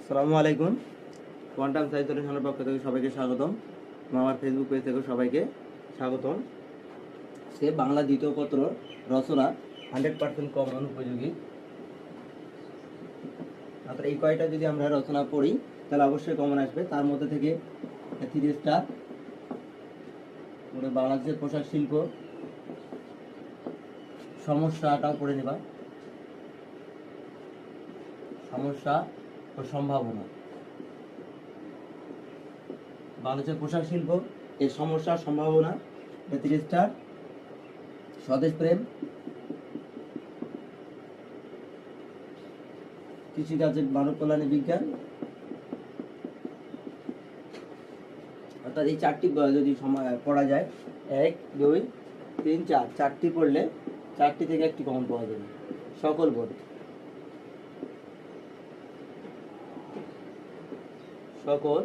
আসসালামু আলাইকুম। Quantum science সলিউশনের পক্ষ থেকে সবাইকে স্বাগতম। আমার ফেসবুক পেজ থেকে সবাইকে স্বাগতম। সে বাংলা দ্বিতীয় পত্র রচনা 100% কমন উপযোগী। অর্থাৎ এই কয়টা যদি আমরা রচনা পড়ি তাহলে অবশ্যই কমন আসবে। তার মধ্যে থেকে 3 স্টার বাংলাদেশের পোশাক শিল্প, সমস্যাটাও পড়ে নেবা, সমস্যা ও সম্ভাবনা। বাংলাদেশের পোশাক শিল্প, এই সমস্যা সম্ভাবনা 3 স্টার। স্বদেশ প্রেম, কৃষিকাজে মানব কল্যাণে বিজ্ঞান। অর্থাৎ এই চারটি যদি পড়া যায় 1, 2, 3, 4 চারটি পড়লে চারটি থেকে একটি কমন পাওয়া যাবে। সকল বোধ, সকল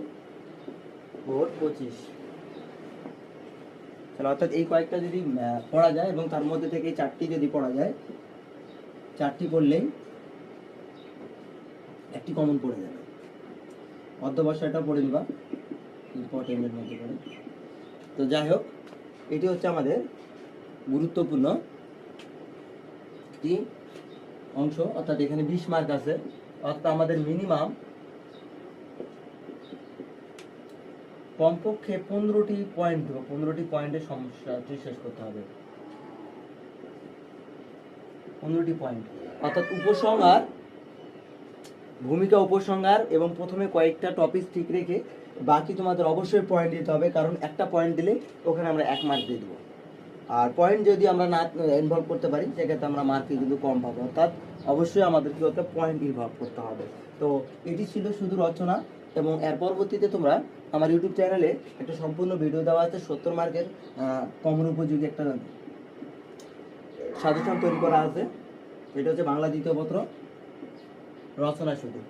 বোধ 25। তাহলে অর্থাৎ এই কয়েকটা যদি পড়া যায় এবং তার মধ্যে থেকে চারটি যদি পড়া যায়, চারটি পড়লেই একটি কমন পড়ে যাবে। অধ্যবসায়টা পড়ে নিবা ইম্পর্টেন্টের মধ্যে পড়ে। তো যাই হোক, এটি হচ্ছে আমাদের গুরুত্বপূর্ণ একটি অংশ। অর্থাৎ এখানে 20 মার্ক আছে। অর্থাৎ আমাদের মিনিমাম কমপক্ষে 15টি পয়েন্ট দেবো। 15টি পয়েন্টের সমস্যাটি শেষ করতে হবে। 15টি পয়েন্ট, অর্থাৎ উপসংহার, ভূমিকা, উপসংহার এবং প্রথমে কয়েকটা টপিক ঠিক রেখে বাকি তোমাদের অবশ্যই পয়েন্ট দিতে হবে। কারণ একটা পয়েন্ট দিলে ওখানে আমরা 1 মার্ক দিয়ে দেবো। আর পয়েন্ট যদি আমরা না ইনভলভ করতে পারি সেক্ষেত্রে আমরা মার্কে কিন্তু কম পাবো। অর্থাৎ অবশ্যই আমাদের কি করতে পয়েন্ট ইনভলভ করতে হবে। তো এটি ছিল শুধু রচনা, এবং এর পরবর্তীতে তোমরা আমার ইউটিউব চ্যানেলে একটা সম্পূর্ণ ভিডিও দেওয়া আছে। 70 মার্কের কমন উপযোগী একটা সাজেশন তৈরি করা আছে। এটা হচ্ছে বাংলা দ্বিতীয় পত্র রচনা শুধু।